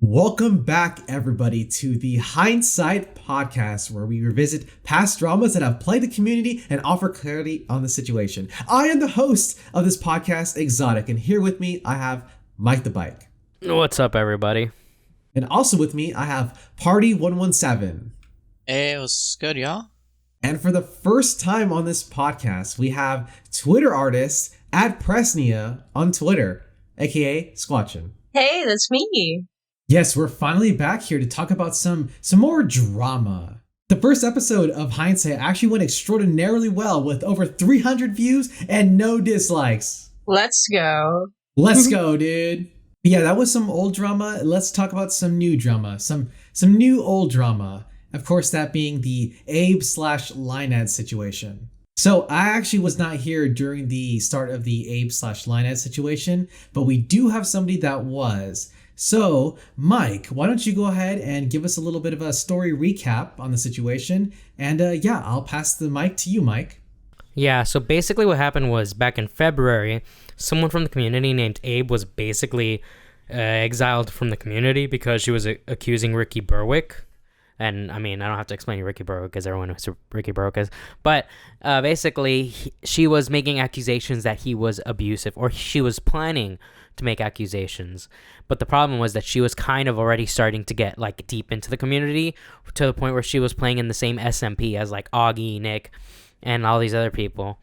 Welcome back, everybody, to the Hindsight podcast, where we revisit past dramas that have plagued the community and offer clarity on the situation. I am the host of this podcast, Exotic, and here with me, I have Mike the Bike. What's up, everybody? And also with me, I have Party 117. Hey, what's good, y'all? And for the first time on this podcast, we have Twitter artist at Presnia on Twitter, aka Squatchin. Hey, that's me. Yes, we're finally back here to talk about some more drama. The first episode of Hindsight actually went extraordinarily well with over 300 views and no dislikes. Let's go. Let's go, dude. Yeah, that was some old drama. Let's talk about some new drama. Some new old drama. Of course, that being the Abe/Leinad situation. So I actually was not here during the start of the Abe/Leinad situation, but we do have somebody that was. So, Mike, why don't you go ahead and give us a little bit of a story recap on the situation? And I'll pass the mic to you, Mike. Yeah, so basically what happened was back in February, someone from the community named Abe was basically exiled from the community because she was accusing Ricky Berwick. And I mean, I don't have to explain who Ricky Berwick is, everyone knows who Ricky Berwick is. But basically, she was making accusations that he was abusive, or she was planning to make accusations. But the problem was that she was kind of already starting to get like deep into the community to the point where she was playing in the same SMP as like Augie, Nick, and all these other people.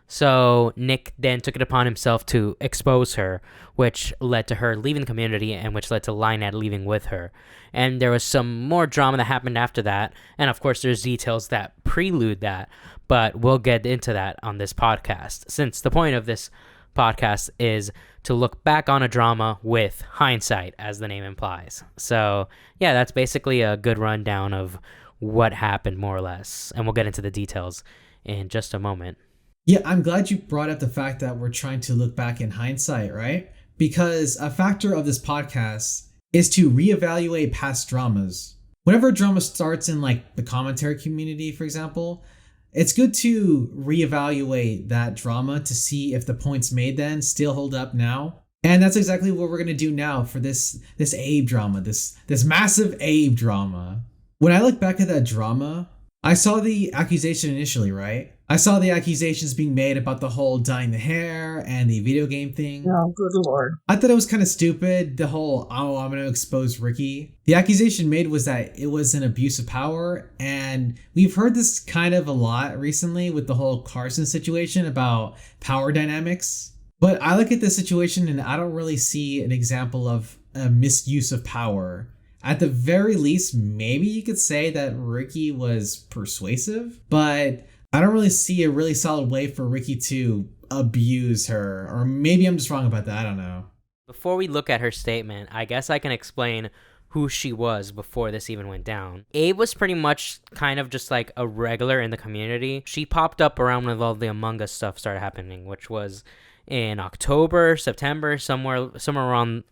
So Nick then took it upon himself to expose her, which led to her leaving the community and which led to Leinad leaving with her. And there was some more drama that happened after that. And of course, there's details that prelude that, but we'll get into that on this podcast, since the point of this podcast is to look back on a drama with hindsight, as the name implies. So yeah, that's basically a good rundown of what happened, more or less. And we'll get into the details in just a moment. Yeah, I'm glad you brought up the fact that we're trying to look back in hindsight, right? Because a factor of this podcast is to reevaluate past dramas. Whenever a drama starts in like the commentary community, for example, it's good to reevaluate that drama to see if the points made then still hold up now. And that's exactly what we're going to do now for this Abe drama, this massive Abe drama. When I look back at that drama, I saw the accusation initially, right? I saw the accusations being made about the whole dyeing the hair and the video game thing. Oh, good lord. I thought it was kind of stupid, the whole, oh, I'm going to expose Ricky. The accusation made was that it was an abuse of power, and we've heard this kind of a lot recently with the whole Carson situation about power dynamics. But I look at this situation and I don't really see an example of a misuse of power. At the very least, maybe you could say that Ricky was persuasive, but I don't really see a really solid way for Ricky to abuse her. Or maybe I'm just wrong about that, I don't know. Before we look at her statement, I guess I can explain who she was before this even went down. Abe was pretty much kind of just like a regular in the community. She popped up around when all the Among Us stuff started happening, which was in October, September, somewhere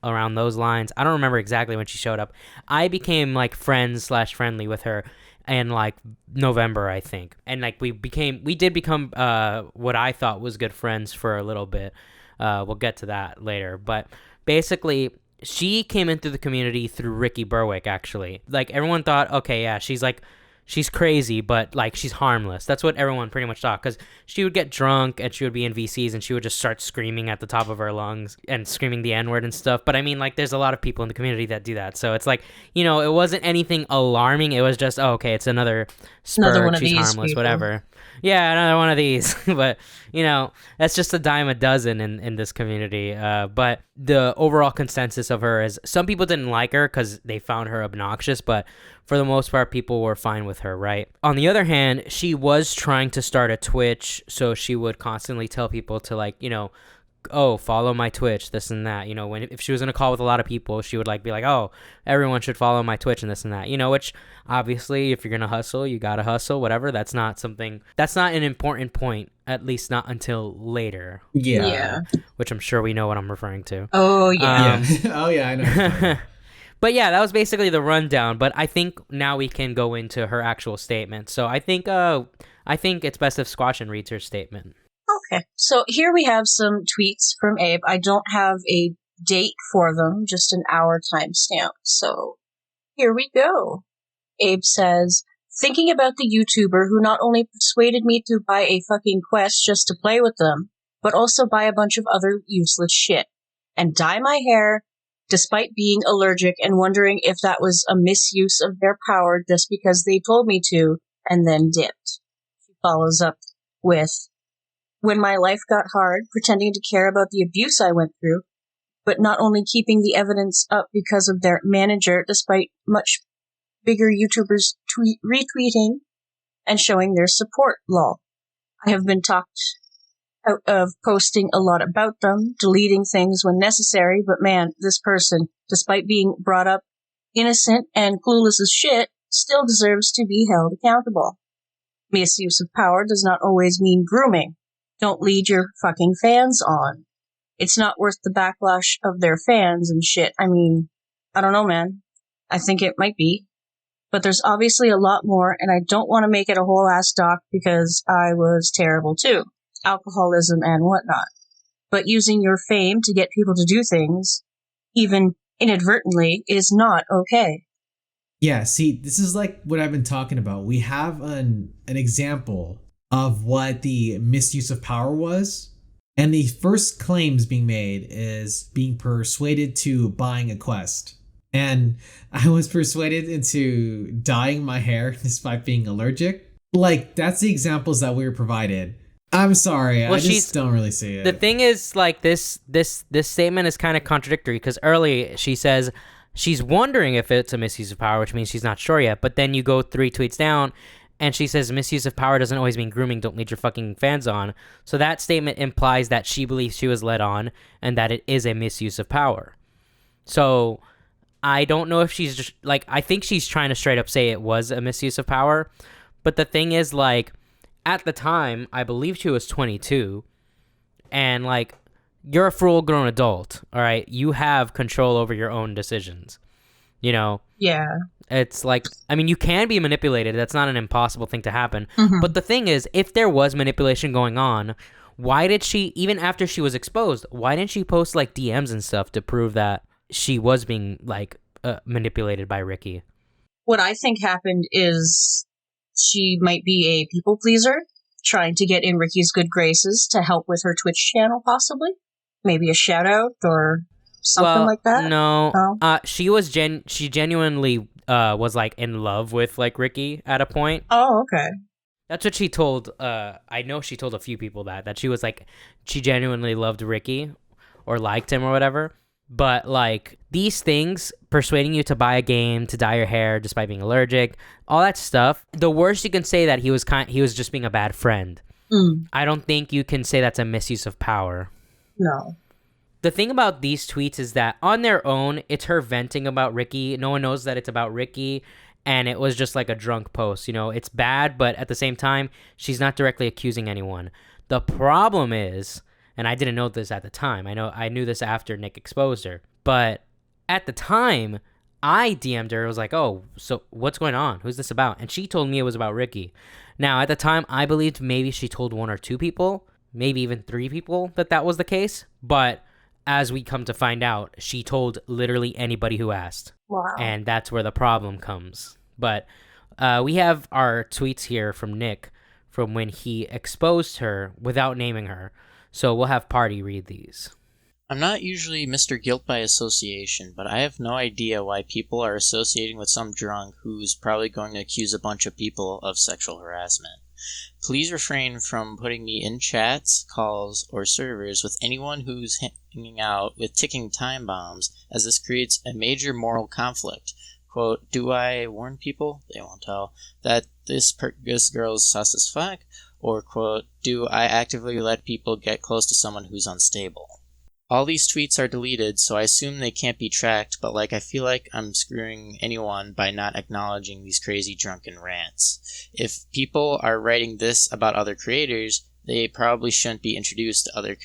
around those lines. I don't remember exactly when she showed up. I became like friends/friendly with her in like November, I think. And like we did become what I thought was good friends for a little bit. We'll get to that later. But basically, she came into the community through Ricky Berwick, actually. Like everyone thought, okay, yeah, she's crazy, but like she's harmless. That's what everyone pretty much thought, because she would get drunk and she would be in VCs and she would just start screaming at the top of her lungs and screaming the N-word and stuff. But I mean, like, there's a lot of people in the community that do that. So it's like, you know, it wasn't anything alarming. It was just, oh, okay, it's another spur. She's harmless, people. Whatever. Yeah, another one of these. But, you know, that's just a dime a dozen in this community. But the overall consensus of her is some people didn't like her because they found her obnoxious, but for the most part, people were fine with her, right? On the other hand, she was trying to start a Twitch, so she would constantly tell people to, like, you know, oh, follow my Twitch, this and that. You know, if she was in a call with a lot of people, she would like be like, oh, everyone should follow my Twitch and this and that. You know, which obviously, if you're gonna hustle, you gotta hustle, whatever. That's not an important point, at least not until later. Yeah. Which I'm sure we know what I'm referring to. Oh yeah. Oh yeah, I know. But yeah, that was basically the rundown. But I think now we can go into her actual statement. So I think it's best if Squatchin reads her statement. Okay. So here we have some tweets from Abe. I don't have a date for them, just an hour timestamp. So here we go. Abe says, thinking about the YouTuber who not only persuaded me to buy a fucking Quest just to play with them, but also buy a bunch of other useless shit, and dye my hair despite being allergic and wondering if that was a misuse of their power just because they told me to, and then dipped. She follows up with, when my life got hard, pretending to care about the abuse I went through, but not only keeping the evidence up because of their manager, despite much bigger YouTubers retweeting and showing their support, lol. I have been talked out of posting a lot about them, deleting things when necessary, but man, this person, despite being brought up innocent and clueless as shit, still deserves to be held accountable. Misuse of power does not always mean grooming. Don't lead your fucking fans on. It's not worth the backlash of their fans and shit. I mean, I don't know, man. I think it might be. But there's obviously a lot more, and I don't want to make it a whole ass doc because I was terrible too. Alcoholism and whatnot. But using your fame to get people to do things, even inadvertently, is not okay. Yeah, see, this is like what I've been talking about. We have an example of what the misuse of power was. And the first claims being made is being persuaded to buying a Quest. And I was persuaded into dyeing my hair despite being allergic. Like, that's the examples that we were provided. I'm sorry, Well, I just don't really see it. The thing is, like, this statement is kind of contradictory because early she says she's wondering if it's a misuse of power, which means she's not sure yet. But then you go 3 tweets down, and she says misuse of power doesn't always mean grooming. Don't lead your fucking fans on. So that statement implies that she believes she was led on and that it is a misuse of power. So I don't know if she's just, like, I think she's trying to straight up say it was a misuse of power. But the thing is, like, at the time, I believe she was 22, and, like, you're a full-grown adult, all right? You have control over your own decisions, you know? Yeah. It's like, I mean, you can be manipulated. That's not an impossible thing to happen. Mm-hmm. But the thing is, if there was manipulation going on, why did she, even after she was exposed, why didn't she post, like, DMs and stuff to prove that she was being, like, manipulated by Ricky? What I think happened is she might be a people pleaser, trying to get in Ricky's good graces to help with her Twitch channel, possibly. Maybe a shout out or something like that. No. Oh. She genuinely was, like, in love with, like, Ricky at a point. Oh, okay. That's what she told. I know she told a few people that she was like, she genuinely loved Ricky or liked him or whatever. But, like, these things, persuading you to buy a game, to dye your hair despite being allergic, all that stuff, the worst you can say that he was just being a bad friend. I don't think you can say that's a misuse of power. No. The thing about these tweets is that on their own, it's her venting about Ricky. No one knows that it's about Ricky, and it was just like a drunk post. You know, it's bad, but at the same time, she's not directly accusing anyone. The problem is, and I didn't know this at the time. I knew this after Nick exposed her. But at the time, I DM'd her. I was like, oh, so what's going on? Who's this about? And she told me it was about Ricky. Now, at the time, I believed maybe she told 1 or 2 people, maybe even 3 people that was the case. But as we come to find out, she told literally anybody who asked. Wow. And that's where the problem comes. But we have our tweets here from Nick from when he exposed her without naming her. So we'll have Party read these. I'm not usually Mr. Guilt by association, but I have no idea why people are associating with some drunk who's probably going to accuse a bunch of people of sexual harassment. Please refrain from putting me in chats, calls, or servers with anyone who's hanging out with ticking time bombs, as this creates a major moral conflict. Quote, do I warn people? They won't tell. That this girl's sus as fuck? Or, quote, do I actively let people get close to someone who's unstable? All these tweets are deleted, so I assume they can't be tracked, but I feel like I'm screwing anyone by not acknowledging these crazy drunken rants. If people are writing this about other creators, they probably shouldn't be introduced to other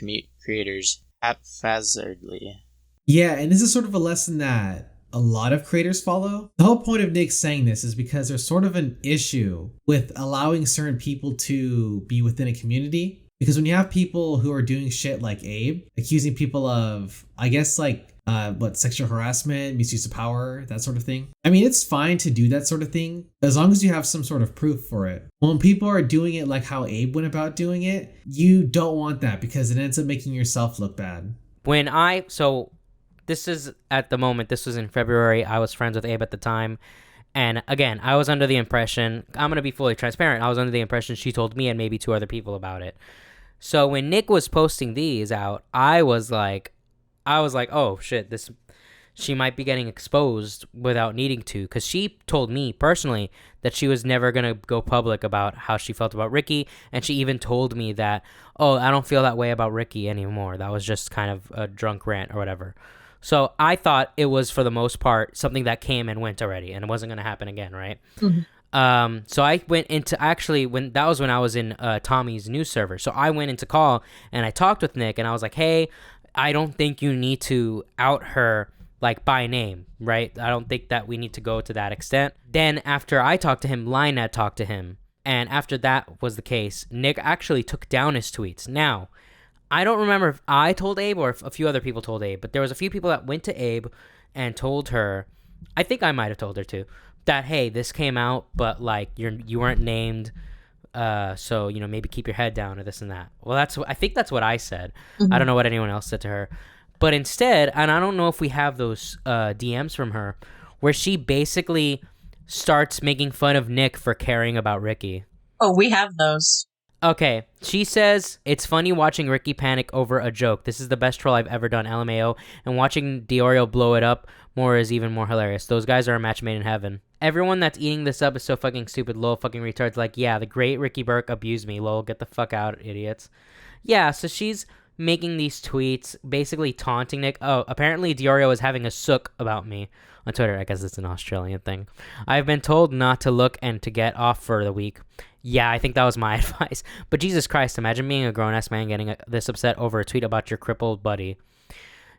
creators haphazardly. Yeah, and this is sort of a lesson that a lot of creators follow. The whole point of Nick saying this is because there's sort of an issue with allowing certain people to be within a community. Because when you have people who are doing shit like Abe, accusing people of, I guess, like, sexual harassment, misuse of power, that sort of thing. I mean, it's fine to do that sort of thing as long as you have some sort of proof for it. When people are doing it like how Abe went about doing it, you don't want that because it ends up making yourself look bad. This is at the moment, this was in February. I was friends with Abe at the time. And again, I was under the impression, I'm going to be fully transparent, I was under the impression she told me and maybe 2 other people about it. So when Nick was posting these out, I was like, oh shit, she might be getting exposed without needing to, because she told me personally that she was never going to go public about how she felt about Ricky, and she even told me that, oh, I don't feel that way about Ricky anymore. That was just kind of a drunk rant or whatever. So I thought it was, for the most part, something that came and went already, and it wasn't going to happen again, right? Mm-hmm. So I went into, actually, when I was in Tommy's news server. So I went into call, and I talked with Nick, and I was like, hey, I don't think you need to out her like by name, right? I don't think that we need to go to that extent. Then after I talked to him, Leinad talked to him. And after that was the case, Nick actually took down his tweets. Now, I don't remember if I told Abe or if a few other people told Abe, but there was a few people that went to Abe and told her, I think I might have told her too, that, hey, this came out, but like you weren't named. So, maybe keep your head down or this and that. Well, I think that's what I said. Mm-hmm. I don't know what anyone else said to her. But instead, and I don't know if we have those DMs from her, where she basically starts making fun of Nick for caring about Ricky. Oh, we have those. Okay, she says, it's funny watching Ricky panic over a joke. This is the best troll I've ever done, LMAO. And watching Diorio blow it up more is even more hilarious. Those guys are a match made in heaven. Everyone that's eating this up is so fucking stupid, lol, fucking retards. Like, yeah, the great Ricky Burke abused me, lol, get the fuck out, idiots. Yeah, so she's making these tweets, basically taunting Nick. Oh, apparently Diorio is having a sook about me on Twitter. I guess it's an Australian thing. I've been told not to look and to get off for the week. Yeah, I think that was my advice. But Jesus Christ, imagine being a grown-ass man getting this upset over a tweet about your crippled buddy.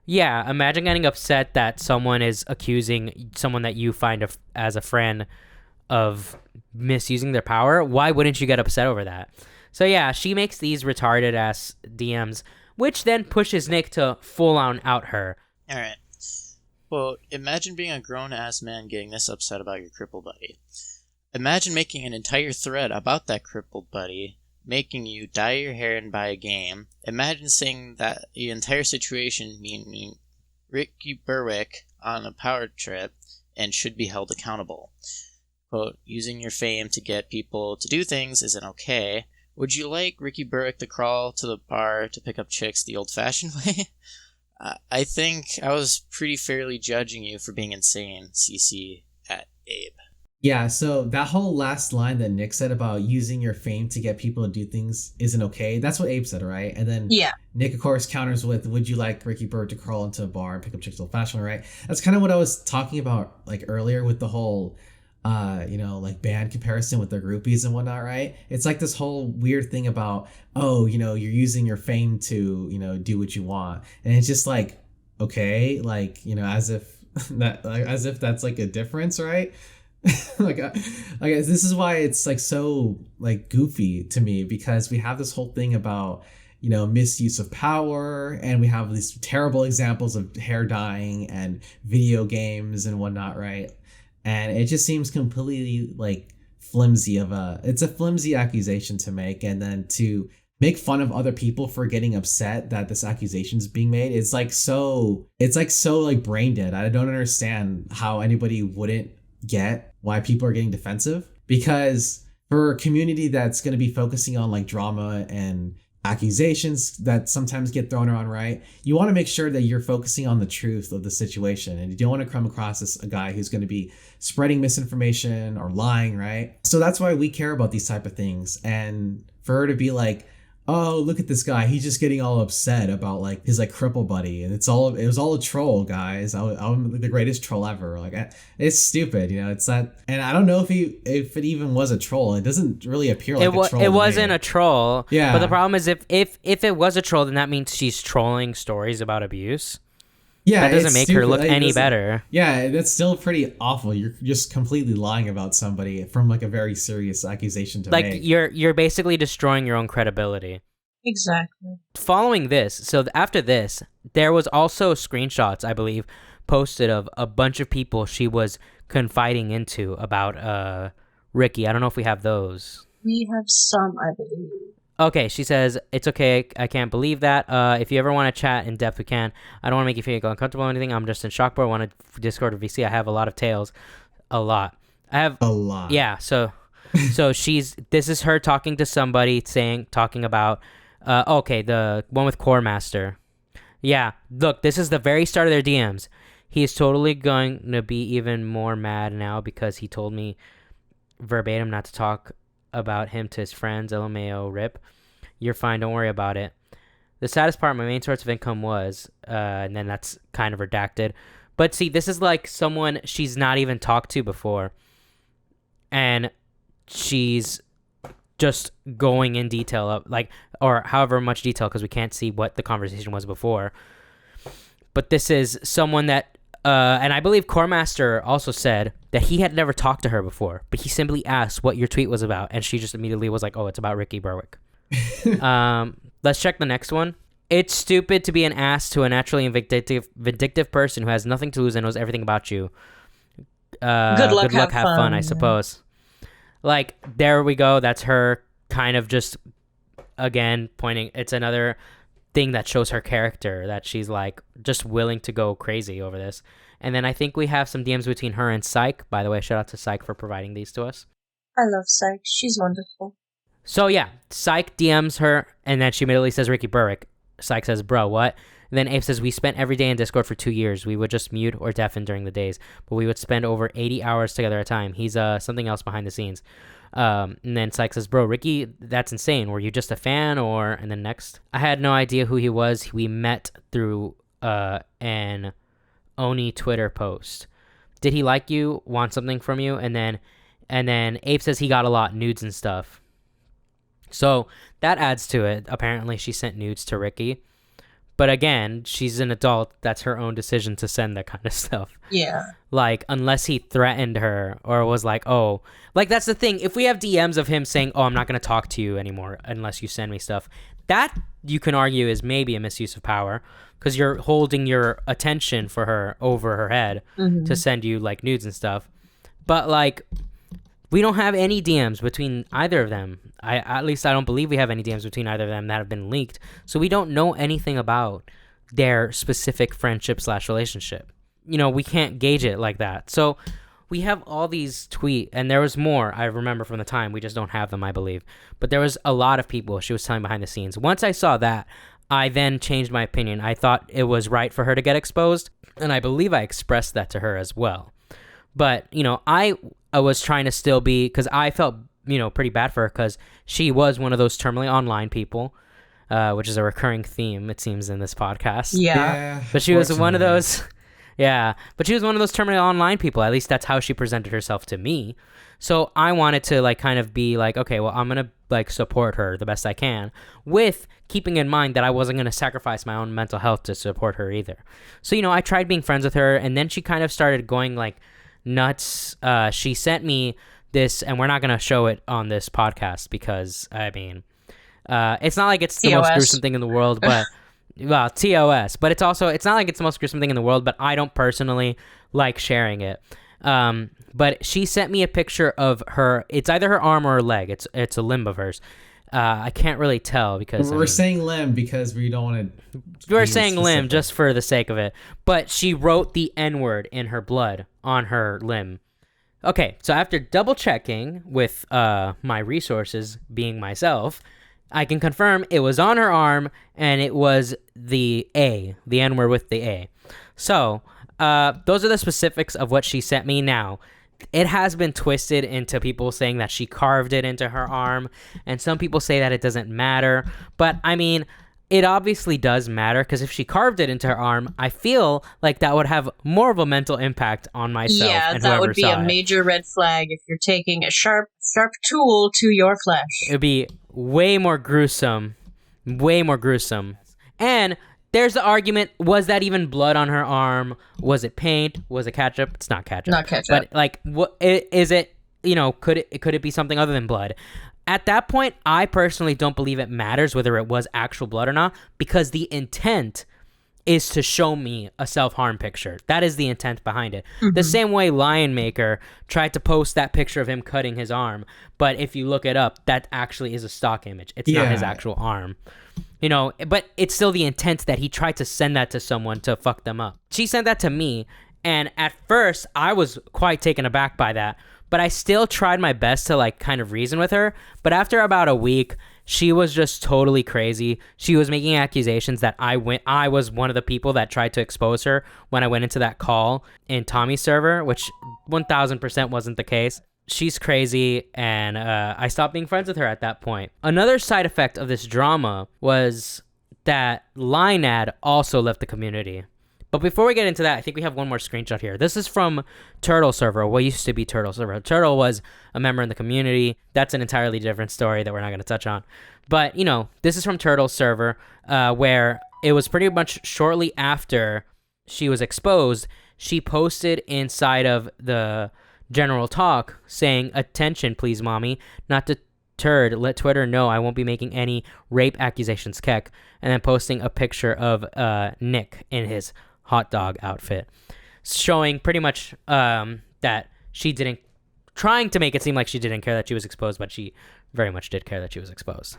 Yeah, imagine getting upset that someone is accusing someone that you find as a friend of misusing their power. Why wouldn't you get upset over that? So yeah, she makes these retarded-ass DMs, which then pushes Nick to full-on out her. All right. Well, imagine being a grown-ass man getting this upset about your crippled buddy. Imagine making an entire thread about that crippled buddy, making you dye your hair and buy a game. Imagine saying that the entire situation meaning Ricky Berwick on a power trip and should be held accountable. Quote, using your fame to get people to do things isn't okay. Would you like Ricky Berwick to crawl to the bar to pick up chicks the old-fashioned way? I think I was pretty fairly judging you for being insane, CC at Abe. Yeah, so that whole last line that Nick said about using your fame to get people to do things isn't okay. That's what Abe said, right? And then Nick, of course, counters with, would you like Ricky Bird to crawl into a bar and pick up chicks old-fashioned, right? That's kind of what I was talking about like earlier with the whole, like band comparison with their groupies and whatnot, right? It's like this whole weird thing about, you're using your fame to, do what you want. And it's just like, okay, like, as if that's like a difference, right? like this is why it's like so like goofy to me, because we have this whole thing about misuse of power, and we have these terrible examples of hair dyeing and video games and whatnot, right? And it just seems completely like it's a flimsy accusation to make, and then to make fun of other people for getting upset that this accusation is being made. It's like so brain dead. I don't understand how anybody wouldn't get why people are getting defensive, because for a community that's going to be focusing on like drama and accusations that sometimes get thrown around, right? You want to make sure that you're focusing on the truth of the situation, and you don't want to come across as a guy who's going to be spreading misinformation or lying, right? So that's why we care about these type of things. And for her to be like, oh, look at this guy, he's just getting all upset about like his like cripple buddy, and it was all a troll, guys. I'm the greatest troll ever. Like, it's stupid, it's that. And I don't know if it even was a troll. It doesn't really appear like a troll. It wasn't a troll. Yeah. But the problem is if it was a troll, then that means she's trolling stories about abuse. Yeah, that doesn't make her look any better. Yeah, that's still pretty awful. You're just completely lying about somebody from like a very serious accusation to make. Like you're basically destroying your own credibility. Exactly. Following this, so after this, there was also screenshots, I believe, posted of a bunch of people she was confiding into about Ricky. I don't know if we have those. We have some, I believe. Okay, she says, it's okay, I can't believe that. If you ever want to chat in depth, we can. I don't want to make you feel uncomfortable or anything. I'm just in shock, but I want to Discord or VC. I have a lot of tales. A lot. I have... A lot. Yeah, so this is her talking to somebody, talking about, okay, the one with Core Master. Yeah, look, this is the very start of their DMs. He is totally going to be even more mad now because he told me verbatim not to talk about him to his friends. LMAO, rip. You're fine, don't worry about it. The saddest part, my main source of income was, and then that's kind of redacted. But see, this is like someone she's not even talked to before. And she's just going in detail of, like, or however much detail, because we can't see what the conversation was before. But this is someone that, and I believe Core Master also said that he had never talked to her before, but he simply asked what your tweet was about, and she just immediately was like, oh, it's about Ricky Berwick. Let's check the next one. It's stupid to be an ass to a naturally vindictive person who has nothing to lose and knows everything about you. Good luck, have fun, I suppose. Like, there we go. That's her kind of just, again, pointing. It's another thing that shows her character, that she's like just willing to go crazy over this. And then I think we have some DMs between her and Psych. By the way, shout out to Psych for providing these to us. I love Psych. She's wonderful. So yeah, Psych DMs her, and then she immediately says Ricky Berwick. Psych says, bro, what? And then Abe says, we spent every day in Discord for 2 years. We would just mute or deafen during the days, but we would spend over 80 hours together at a time. He's something else behind the scenes. And then Psych says, bro, Ricky, that's insane. Were you just a fan? Or, and then next, I had no idea who he was. We met through an Oni Twitter post. Did he like you? Want something from you? And then Abe says he got a lot, nudes and stuff. So that adds to it. Apparently she sent nudes to Ricky. But again, she's an adult. That's her own decision to send that kind of stuff. Yeah. Like, unless he threatened her or was like, oh, like, that's the thing. If we have DMs of him saying, oh, I'm not going to talk to you anymore unless you send me stuff, that you can argue is maybe a misuse of power, because you're holding your attention for her over her head to send you, like, nudes and stuff. But, like, we don't have any DMs between either of them. At least I don't believe we have any DMs between either of them that have been leaked. So we don't know anything about their specific friendship/relationship. You know, we can't gauge it like that. So we have all these tweets, and there was more, I remember from the time. We just don't have them, I believe. But there was a lot of people she was telling behind the scenes. Once I saw that, I then changed my opinion. I thought it was right for her to get exposed, and I believe I expressed that to her as well. But, you know, I was trying to still be, because I felt, you know, pretty bad for her, because she was one of those terminally online people, which is a recurring theme, it seems, in this podcast. Yeah. But she was one of those, but she was one of those terminally online people. At least that's how she presented herself to me. So I wanted to, like, kind of be like, okay, well, I'm going to, like, support her the best I can, with keeping in mind that I wasn't going to sacrifice my own mental health to support her either. So, you know, I tried being friends with her, and then she kind of started going, like, nuts. She sent me this, and we're not going to show it on this podcast because, I mean, it's not like it's the most gruesome thing in the world, but well, TOS, but it's not like it's the most gruesome thing in the world, but I don't personally like sharing it. But she sent me a picture of her. It's either her arm or her leg. It's a limb of hers. I can't really tell because we're saying limb because we don't want to. We're saying limb just for the sake of it. But she wrote the N-word in her blood on her limb. Okay, so after double checking with my resources, being myself, I can confirm it was on her arm, and it was the N-word with the A. So those are the specifics of what she sent me. Now, it has been twisted into people saying that she carved it into her arm, and some people say that it doesn't matter. But I mean, it obviously does matter, because if she carved it into her arm, I feel like that would have more of a mental impact on myself. Yeah, and that would be a major red flag if you're taking a sharp tool to your flesh. It would be way more gruesome. And there's the argument, was that even blood on her arm? Was it paint? Was it ketchup? It's not ketchup. Not ketchup. But, like, what is it, you know, could it be something other than blood? At that point, I personally don't believe it matters whether it was actual blood or not, because the intent is to show me a self-harm picture. That is the intent behind it. The same way Lion Maker tried to post that picture of him cutting his arm, but if you look it up, that actually is a stock image. It's not his actual arm. You know, but it's still the intent that he tried to send that to someone to fuck them up. She sent that to me, and at first, I was quite taken aback by that, but I still tried my best to like kind of reason with her. But after about a week, she was just totally crazy. She was making accusations that I was one of the people that tried to expose her when I went into that call in Tommy's server, which 1000% wasn't the case. She's crazy, and I stopped being friends with her at that point. Another side effect of this drama was that Leinad also left the community. But before we get into that, I think we have one more screenshot here. This is from Turtle Server, what used to be Turtle Server. Turtle was a member in the community. That's an entirely different story that we're not going to touch on. But, you know, this is from Turtle Server, where it was pretty much shortly after she was exposed. She posted inside of the general talk saying, "Attention, please, mommy. Not deterred. Let Twitter know I won't be making any rape accusations, Keck." And then posting a picture of Nick in his hot dog outfit, showing pretty much that she didn't, trying to make it seem like she didn't care that she was exposed, but she very much did care that she was exposed.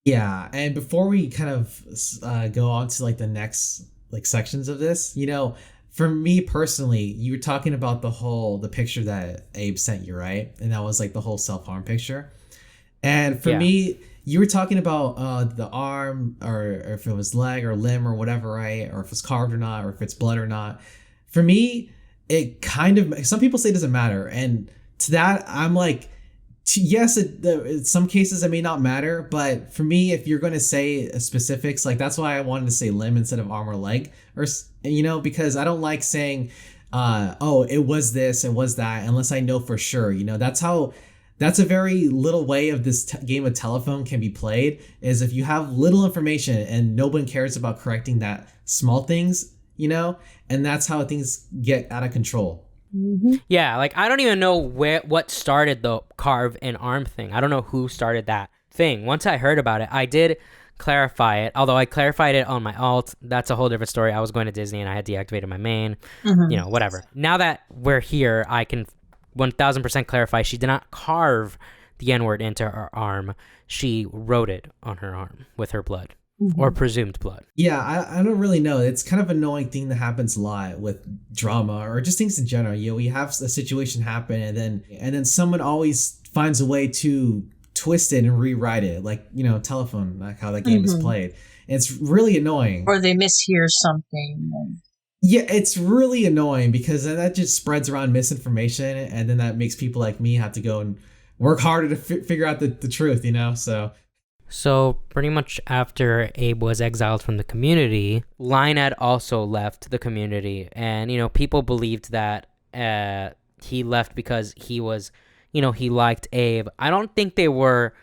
Yeah, and before we kind of go on to like the next like sections of this, you know, for me personally, you were talking about the picture that Abe sent you, right? And that was like the whole self-harm picture. And for me, you were talking about the arm, or if it was leg or limb or whatever, right? Or if it's carved or not, or if it's blood or not. For me, it kind of, some people say it doesn't matter. And to that, I'm like, yes, in some cases it may not matter. But for me, if you're going to say specifics, like that's why I wanted to say limb instead of arm or leg. Or, you know, because I don't like saying, oh, it was this, it was that, unless I know for sure. You know, that's a very little way of this game of telephone can be played, is if you have little information and no one cares about correcting that small things, you know, and that's how things get out of control. Yeah, like I don't even know what started the carve and arm thing. I don't know who started that thing. Once I heard about it, I did clarify it, although I clarified it on my alt. That's a whole different story. I was going to Disney and I had deactivated my main, you know, whatever. Now that we're here, I can 1000% clarify, she did not carve the N-word into her arm. She wrote it on her arm with her blood, or presumed blood. Yeah, I don't really know. It's kind of an annoying thing that happens a lot with drama or just things in general. You know, we have a situation happen and then someone always finds a way to twist it and rewrite it, like, you know, telephone, like how that game is played. And it's really annoying. Or they mishear something. Yeah, it's really annoying because that just spreads around misinformation, and then that makes people like me have to go and work harder to figure out the truth, you know? So pretty much after Abe was exiled from the community, Leinad also left the community. And, you know, people believed that he left because he was, you know, he liked Abe. I don't think they were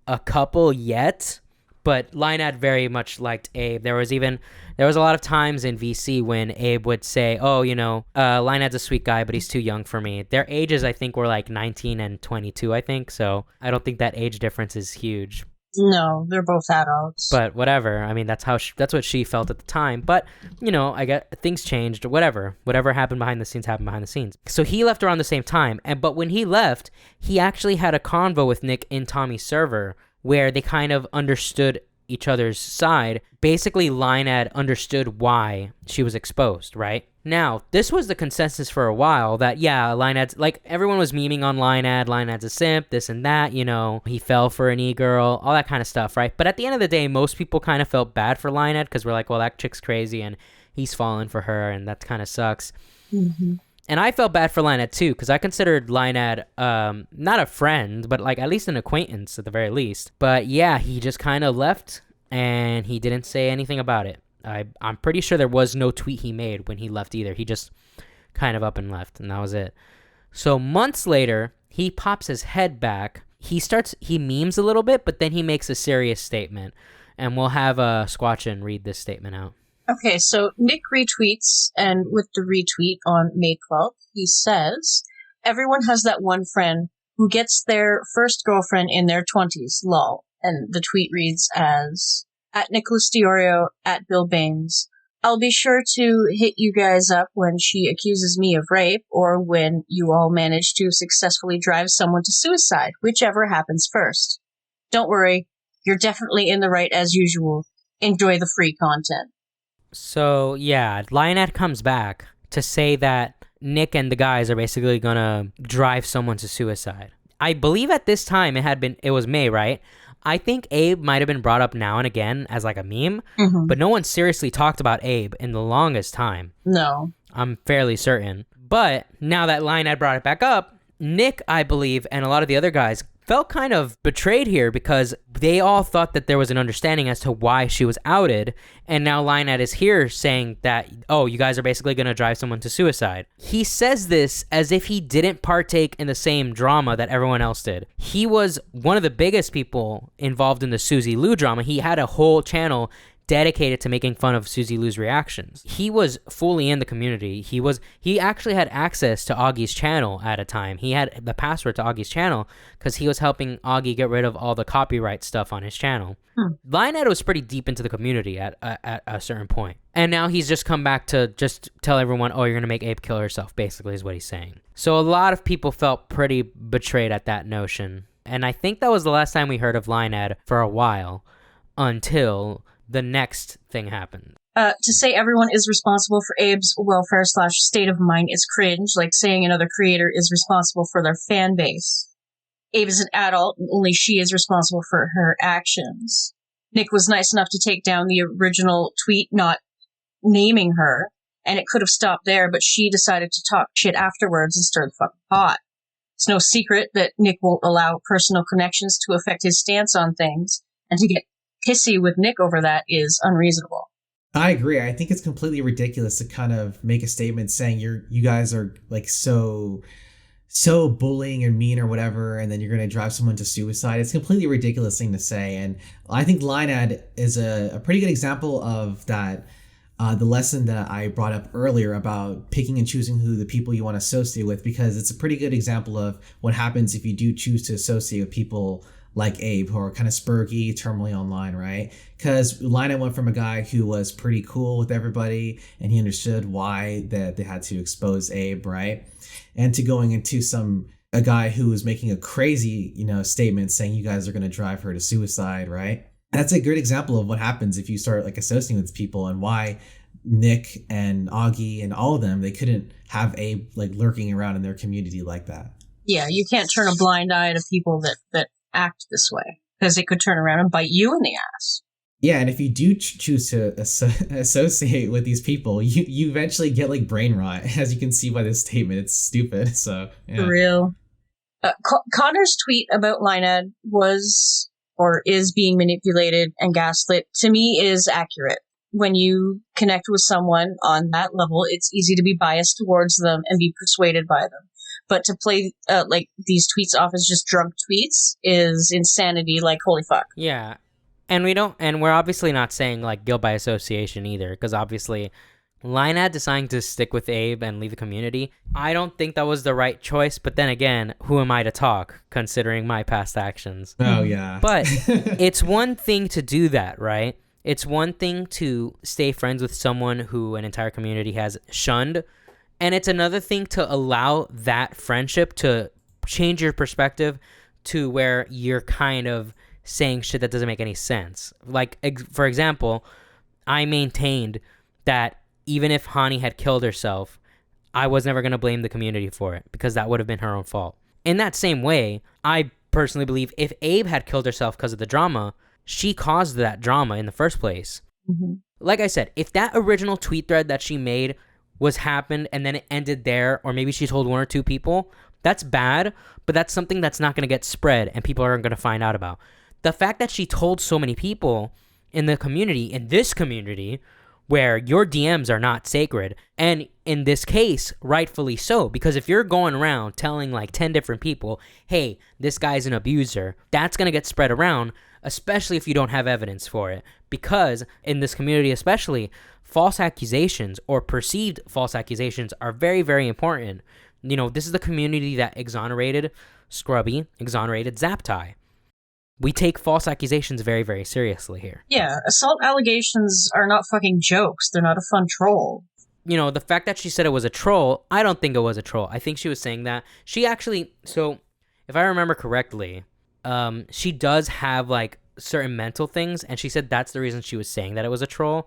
a couple yet, but Leinad very much liked Abe. There was a lot of times in VC when Abe would say, "Oh, you know, Leinad's a sweet guy, but he's too young for me." Their ages, I think, were like 19 and 22, I think. So I don't think that age difference is huge. No, they're both adults. But whatever. I mean, that's what she felt at the time. But, you know, I get things changed. Whatever happened behind the scenes happened behind the scenes. So he left around the same time. But when he left, he actually had a convo with Nick in Tommy's server where they kind of understood each other's side. Basically, Leinad understood why she was exposed, right? Now, this was the consensus for a while that, yeah, Leinad's, like, everyone was memeing on Leinad's a simp, this and that, you know, he fell for an e-girl, all that kind of stuff, right? But at the end of the day, most people kind of felt bad for Leinad because we're like, well, that chick's crazy and he's fallen for her and that kind of sucks. And I felt bad for Leinad too, because I considered Leinad not a friend, but like at least an acquaintance at the very least. But yeah, he just kind of left and he didn't say anything about it. I'm pretty sure there was no tweet he made when he left either. He just kind of up and left, and that was it. So months later, he pops his head back. He memes a little bit, but then he makes a serious statement. And we'll have Squatchin read this statement out. Okay, so Nick retweets, and with the retweet on May 12th, he says, "Everyone has that one friend who gets their first girlfriend in their 20s, lol. And the tweet reads as, at Nicholas Diorio, at Bill Baines, I'll be sure to hit you guys up when she accuses me of rape or when you all manage to successfully drive someone to suicide, whichever happens first. Don't worry, you're definitely in the right as usual. Enjoy the free content. So, yeah, Leinad comes back to say that Nick and the guys are basically gonna drive someone to suicide. I believe at this time it was May, right? I think Abe might have been brought up now and again as like a meme, but no one seriously talked about Abe in the longest time. No. I'm fairly certain. But now that Leinad brought it back up, Nick, I believe, and a lot of the other guys felt kind of betrayed here because they all thought that there was an understanding as to why she was outed, and now Leinad is here saying that, oh, you guys are basically going to drive someone to suicide. He says this as if he didn't partake in the same drama that everyone else did. He was one of the biggest people involved in the Susie Lou drama. He had a whole channel dedicated to making fun of Susie Lou's reactions. He was fully in the community. He actually had access to Augie's channel at a time. He had the password to Augie's channel because he was helping Augie get rid of all the copyright stuff on his channel. Leinad was pretty deep into the community at a certain point. And now he's just come back to just tell everyone, oh, you're going to make Abe kill herself, basically is what he's saying. So a lot of people felt pretty betrayed at that notion. And I think that was the last time we heard of Leinad for a while until the next thing happened. To say everyone is responsible for Abe's welfare/state of mind is cringe, like saying another creator is responsible for their fan base. Abe is an adult, and only she is responsible for her actions. Nick was nice enough to take down the original tweet not naming her, and it could have stopped there, but she decided to talk shit afterwards and stir the fucking pot. It's no secret that Nick won't allow personal connections to affect his stance on things, and to get pissy with Nick over that is unreasonable. I agree. I think it's completely ridiculous to kind of make a statement saying you guys are like so bullying or mean or whatever, and then you're going to drive someone to suicide. It's a completely ridiculous thing to say. And I think Leinad is a pretty good example of that. The lesson that I brought up earlier about picking and choosing who the people you want to associate with, because it's a pretty good example of what happens if you do choose to associate with people like Abe, who are kind of spurgy, terminally online, right? Because Leinad went from a guy who was pretty cool with everybody and he understood why that they had to expose Abe, right? And to going into a guy who was making a crazy, statement saying you guys are going to drive her to suicide, right? That's a good example of what happens if you start like associating with people, and why Nick and Augie and all of them, they couldn't have Abe like lurking around in their community like that. Yeah, you can't turn a blind eye to people that act this way, because it could turn around and bite you in the ass. Yeah, and if you do choose to associate with these people, you eventually get like brain rot, as you can see by this statement. It's stupid. So yeah. For real. Connor's tweet about Leinad was or is being manipulated and gaslit, to me, is accurate. When you connect with someone on that level, it's easy to be biased towards them and be persuaded by them. But to play like these tweets off as just drunk tweets is insanity. Like, holy fuck. Yeah, and we're obviously not saying like guilt by association either, because obviously Leinad deciding to stick with Abe and leave the community, I don't think that was the right choice. But then again, who am I to talk, considering my past actions? Oh yeah. But it's one thing to do that, right? It's one thing to stay friends with someone who an entire community has shunned. And it's another thing to allow that friendship to change your perspective to where you're kind of saying shit that doesn't make any sense. Like, for example, I maintained that even if Hani had killed herself, I was never going to blame the community for it, because that would have been her own fault. In that same way, I personally believe if Abe had killed herself because of the drama, she caused that drama in the first place. Mm-hmm. Like I said, if that original tweet thread that she made was happened and then it ended there, or maybe she told one or two people, that's bad, but that's something that's not going to get spread and people aren't going to find out about. The fact that she told so many people in the community, in this community, where your DMs are not sacred, and in this case, rightfully so, because if you're going around telling like 10 different people, hey, this guy's an abuser, that's going to get spread around, especially if you don't have evidence for it. Because in this community especially, false accusations or perceived false accusations are very, very important. This is the community that exonerated Scrubby, exonerated Zaptai. We take false accusations very, very seriously here. Yeah, assault allegations are not fucking jokes. They're not a fun troll. The fact that she said it was a troll, I don't think it was a troll. I think she was saying that. She actually, so if I remember correctly, she does have like certain mental things, and she said that's the reason she was saying that it was a troll.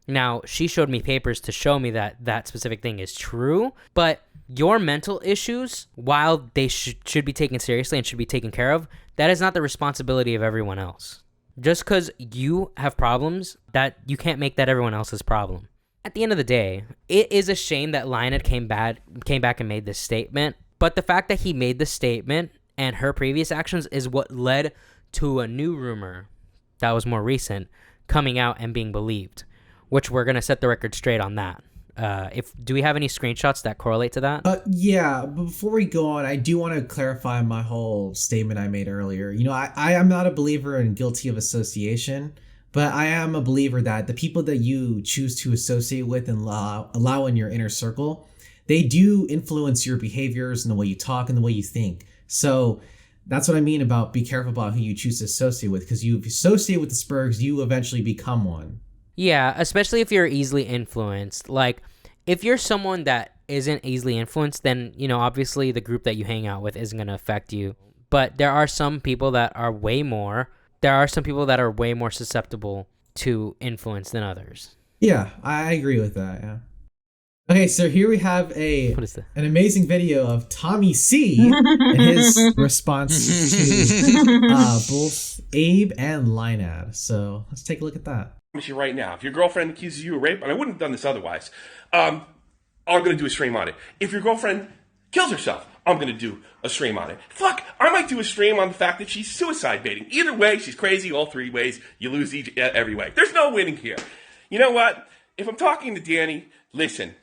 Now, she showed me papers to show me that that specific thing is true, but your mental issues, while they should be taken seriously and should be taken care of, that is not the responsibility of everyone else. Just because you have problems, that you can't make that everyone else's problem. At the end of the day, it is a shame that Leinad came back and made this statement, but the fact that he made the statement and her previous actions is what led to a new rumor that was more recent coming out and being believed, which we're going to set the record straight on that. Do we have any screenshots that correlate to that? Yeah, but before we go on, I do want to clarify my whole statement I made earlier. I am not a believer in guilty of association, but I am a believer that the people that you choose to associate with and allow in your inner circle, they do influence your behaviors and the way you talk and the way you think. So that's what I mean about be careful about who you choose to associate with, because you associate with the Spurgs, you eventually become one. Yeah, especially if you're easily influenced. Like, if you're someone that isn't easily influenced, then, obviously the group that you hang out with isn't going to affect you. But there are some people that are way more susceptible to influence than others. Yeah, I agree with that, yeah. Okay, so here we have What is that? an amazing video of Tommy C and his response to both Abe and Leinad. So let's take a look at that. You right now, if your girlfriend accuses you of rape, and I wouldn't have done this otherwise, I'm going to do a stream on it. If your girlfriend kills herself, I'm going to do a stream on it. Fuck, I might do a stream on the fact that she's suicide baiting. Either way, she's crazy. All three ways, you lose every way. There's no winning here. You know what? If I'm talking to Danny, listen.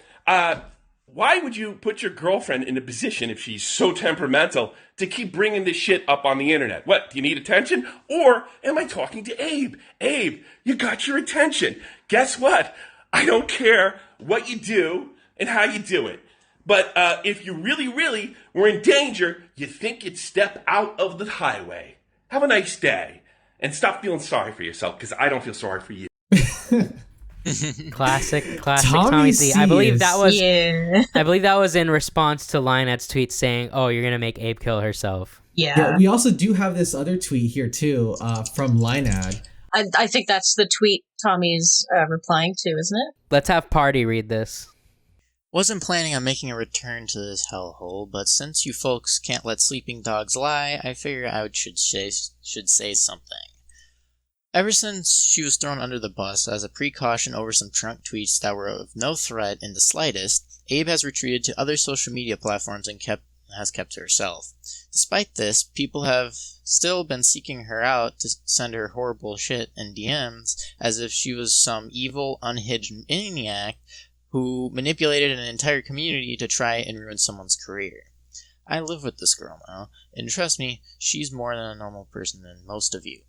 Why would you put your girlfriend in a position, if she's so temperamental, to keep bringing this shit up on the internet? What, do you need attention? Or am I talking to Abe? Abe, you got your attention. Guess what? I don't care what you do and how you do it. But if you really, really were in danger, you think you'd step out of the highway. Have a nice day. And stop feeling sorry for yourself, because I don't feel sorry for you. Classic Tommy C. I believe that was in response to Leinad's tweet saying, "Oh, you're gonna make Abe kill herself." Yeah. We also do have this other tweet here too, from Leinad. I think that's the tweet Tommy's replying to, isn't it? Let's have Party read this. Wasn't planning on making a return to this hellhole, but since you folks can't let sleeping dogs lie, I figure I should say something. Ever since she was thrown under the bus as a precaution over some drunk tweets that were of no threat in the slightest, Abe has retreated to other social media platforms and has kept to herself. Despite this, people have still been seeking her out to send her horrible shit in DMs as if she was some evil, unhinged maniac who manipulated an entire community to try and ruin someone's career. I live with this girl now, and trust me, she's more than a normal person than most of you.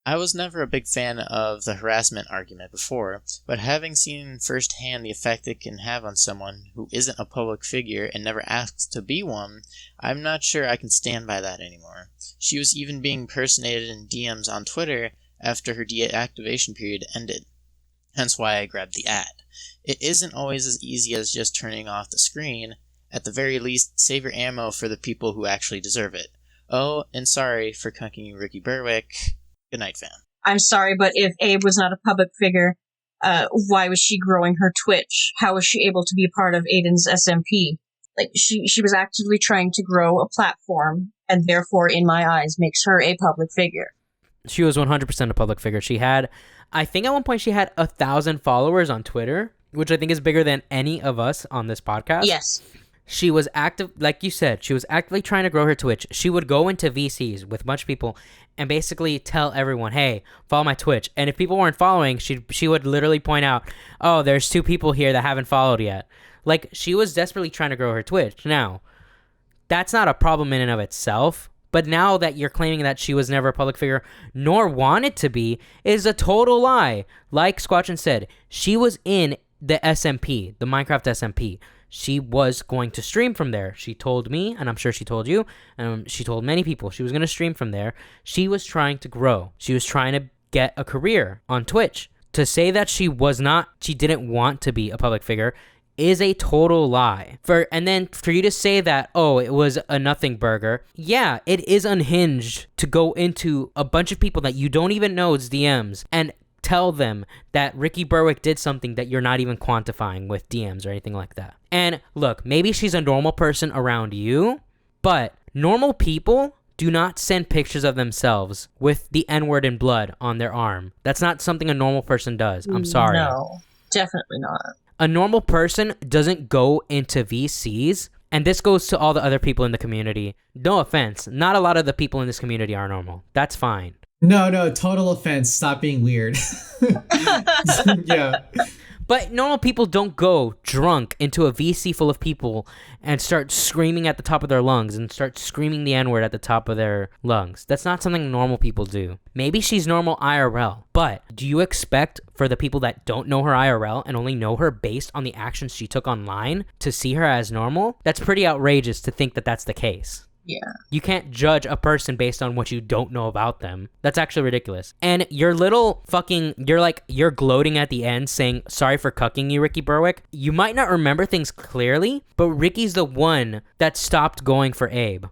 I was never a big fan of the harassment argument before, but having seen firsthand the effect it can have on someone who isn't a public figure and never asks to be one, I'm not sure I can stand by that anymore. She was even being impersonated in DMs on Twitter after her deactivation period ended. Hence why I grabbed the ad. It isn't always as easy as just turning off the screen. At the very least, save your ammo for the people who actually deserve it. Oh, and sorry for cucking you, Ricky Berwick. Good night, fam. I'm sorry, but if Abe was not a public figure, why was she growing her Twitch? How was she able to be a part of Aiden's SMP? Like, she was actively trying to grow a platform, and therefore, in my eyes, makes her a public figure. She was 100% a public figure. I think at one point she had 1,000 followers on Twitter, which I think is bigger than any of us on this podcast. Yes. She was active, like you said, she was actively trying to grow her Twitch. She would go into VCs with a bunch of people and basically tell everyone, hey, follow my Twitch. And if people weren't following, she would literally point out, oh, there's 2 people here that haven't followed yet. Like, she was desperately trying to grow her Twitch. Now, that's not a problem in and of itself. But now that you're claiming that she was never a public figure, nor wanted to be, is a total lie. Like Squatchin said, she was in the SMP, the Minecraft SMP. she was going to stream from there. She told me, and I'm sure she told you, and she told many people she was going to stream from there. She was trying to grow. She was trying to get a career on Twitch. To say that she didn't want to be a public figure is a total lie. And then for you to say that, oh, it was a nothing burger. Yeah, it is unhinged to go into a bunch of people that you don't even know's DMs and tell them that Ricky Berwick did something that you're not even quantifying with DMs or anything like that. And look, maybe she's a normal person around you, but normal people do not send pictures of themselves with the N-word in blood on their arm. That's not something a normal person does. I'm sorry. No, definitely not. A normal person doesn't go into VCs, and this goes to all the other people in the community. No offense, not a lot of the people in this community are normal. That's fine. No, total offense. Stop being weird. Yeah. But normal people don't go drunk into a VC full of people and start screaming at the top of their lungs and start screaming the N-word at the top of their lungs. That's not something normal people do. Maybe she's normal IRL, but do you expect for the people that don't know her IRL and only know her based on the actions she took online to see her as normal? That's pretty outrageous to think that that's the case. Yeah. You can't judge a person based on what you don't know about them. That's actually ridiculous. And your little fucking, you're gloating at the end saying, sorry for cucking you, Ricky Berwick. You might not remember things clearly, but Ricky's the one that stopped going for Abe.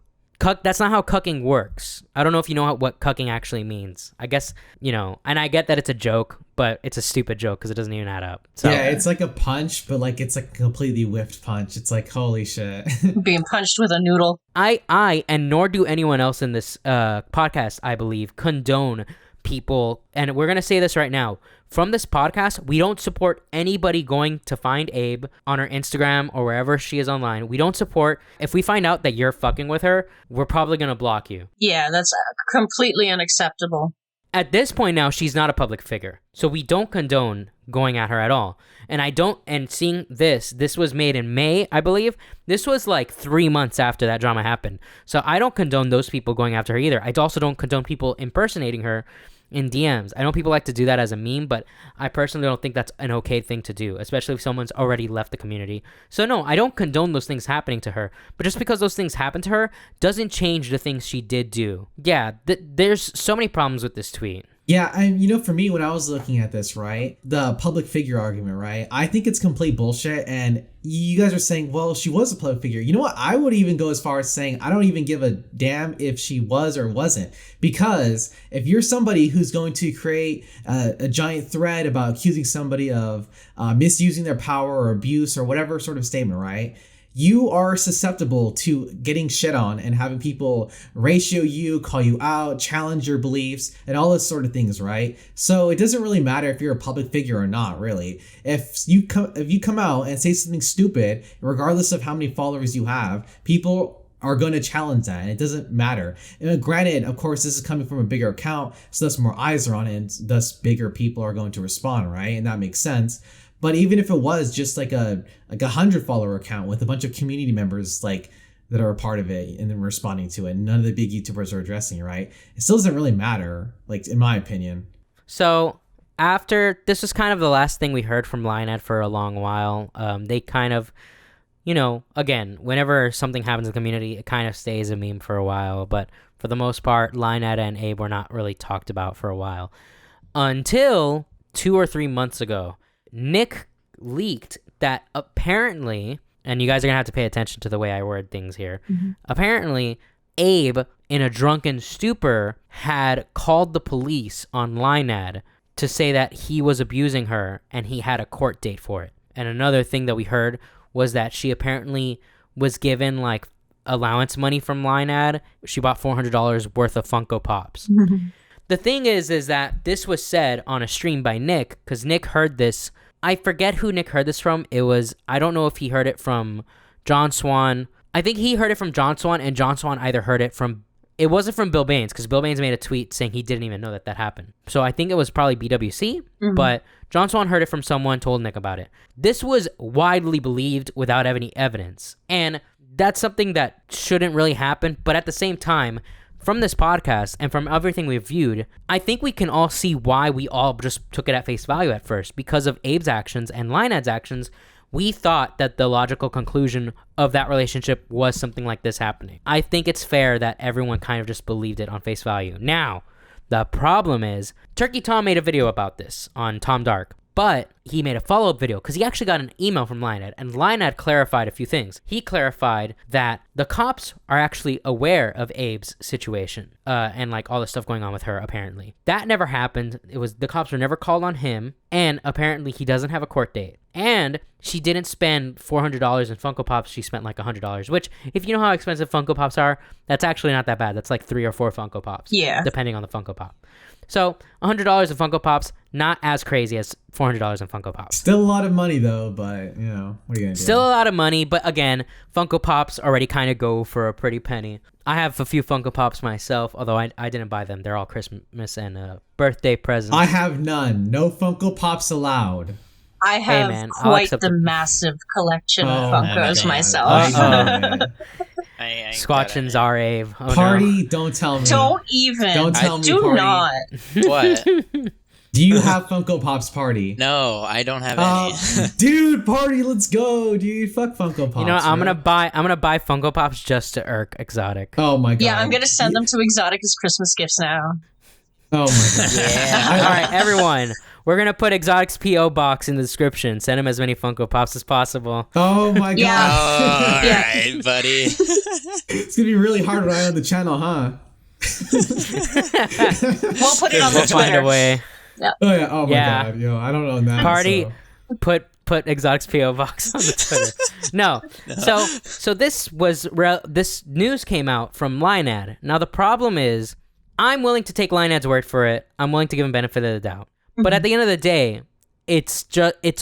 That's not how cucking works. I don't know if you know what cucking actually means. I guess, and I get that it's a joke, but it's a stupid joke because it doesn't even add up. So. Yeah, it's like a punch, but like it's like a completely whiffed punch. It's like, holy shit. Being punched with a noodle. I, and nor do anyone else in this podcast, I believe, condone people, and we're going to say this right now, from this podcast, we don't support anybody going to find Abe on her Instagram or wherever she is online. We don't support, if we find out that you're fucking with her, we're probably going to block you. Yeah, that's completely unacceptable. At this point now, she's not a public figure, so we don't condone going at her at all. And seeing this was made in May, I believe. This was like 3 months after that drama happened. So I don't condone those people going after her either. I also don't condone people impersonating her in DMs. I know people like to do that as a meme, but I personally don't think that's an okay thing to do, especially if someone's already left the community. So no, I don't condone those things happening to her, but just because those things happened to her doesn't change the things she did do. Yeah, there's so many problems with this tweet. Yeah, and for me, when I was looking at this, right, the public figure argument, right, I think it's complete bullshit. And you guys are saying, well, she was a public figure. You know what? I would even go as far as saying I don't even give a damn if she was or wasn't. Because if you're somebody who's going to create a giant thread about accusing somebody of misusing their power or abuse or whatever sort of statement, right, you are susceptible to getting shit on and having people ratio you, call you out, challenge your beliefs, and all those sort of things, right? So it doesn't really matter if you're a public figure or not, really. If you come out and say something stupid, regardless of how many followers you have, people are going to challenge that, and it doesn't matter. And granted, of course, this is coming from a bigger account, so thus more eyes are on it, and thus bigger people are going to respond, right? And that makes sense. But even if it was just like a 100 follower account with a bunch of community members like that are a part of it and then responding to it, none of the big YouTubers are addressing it, right? It still doesn't really matter, like in my opinion. So after this was kind of the last thing we heard from Leinad for a long while. They kind of, again, whenever something happens in the community, it kind of stays a meme for a while. But for the most part, Leinad and Abe were not really talked about for a while until 2 or 3 months ago. Nick leaked that apparently, and you guys are going to have to pay attention to the way I word things here. Mm-hmm. Apparently, Abe, in a drunken stupor, had called the police on Leinad to say that he was abusing her and he had a court date for it. And another thing that we heard was that she apparently was given like allowance money from Leinad. She bought $400 worth of Funko Pops. Mm-hmm. The thing is that this was said on a stream by Nick, because Nick heard this. I forget who Nick heard this from. I don't know if he heard it from John Swan. I think he heard it from John Swan, and John Swan either heard it from, it wasn't from Bill Baines, because Bill Baines made a tweet saying he didn't even know that happened. So I think it was probably BWC, mm-hmm. But John Swan heard it from someone, told Nick about it. This was widely believed without any evidence. And that's something that shouldn't really happen, but at the same time, from this podcast and from everything we've viewed, I think we can all see why we all just took it at face value at first. Because of Abe's actions and Leinad's actions, we thought that the logical conclusion of that relationship was something like this happening. I think it's fair that everyone kind of just believed it on face value. Now, the problem is, Turkey Tom made a video about this on Tom Dark, but he made a follow-up video because he actually got an email from Leinad, and Leinad clarified a few things. He clarified that the cops are actually aware of Abe's situation and like all the stuff going on with her, apparently. That never happened. The cops were never called on him, and apparently he doesn't have a court date. And she didn't spend $400 in Funko Pops. She spent like $100, which, if you know how expensive Funko Pops are, that's actually not that bad. That's like 3 or 4 Funko Pops. Yeah. Depending on the Funko Pop. So $100 in Funko Pops, not as crazy as $400 in Funko Pops. Still a lot of money though, but you know, what are you gonna do? Still a lot of money, but again, Funko Pops already kind of go for a pretty penny. I have a few Funko Pops myself, although I didn't buy them. They're all Christmas and birthday presents. I have none. No Funko Pops allowed. I have man, quite the massive collection of Funkos myself. Squatchins are Abe. Oh, Party, no. don't tell me. Don't even. Don't tell me. Do Party. not. What? Do you have Funko Pops, Party? No, I don't have any. Dude, Party, let's go, dude. Fuck Funko Pops. You know, I'm right? gonna buy Funko Pops just to irk Exotic. Oh my god. Yeah, I'm gonna send them to Exotic as Christmas gifts now. Oh my god. Yeah. All right, everyone. We're gonna put Exotic's PO box in the description. Send him as many Funko Pops as possible. Oh my god. Yeah. Oh, all right, buddy. It's gonna be really hard right on the channel, huh? We'll put it on the We'll find Twitter. a way. Oh yeah. Oh my Yeah. god. Yo, I don't know that. Party. So. Put Exotic's PO box on the Twitter. No. So this this news came out from Leinad. Now the problem is, I'm willing to take Leinad's word for it. I'm willing to give him benefit of the doubt. But at the end of the day, it's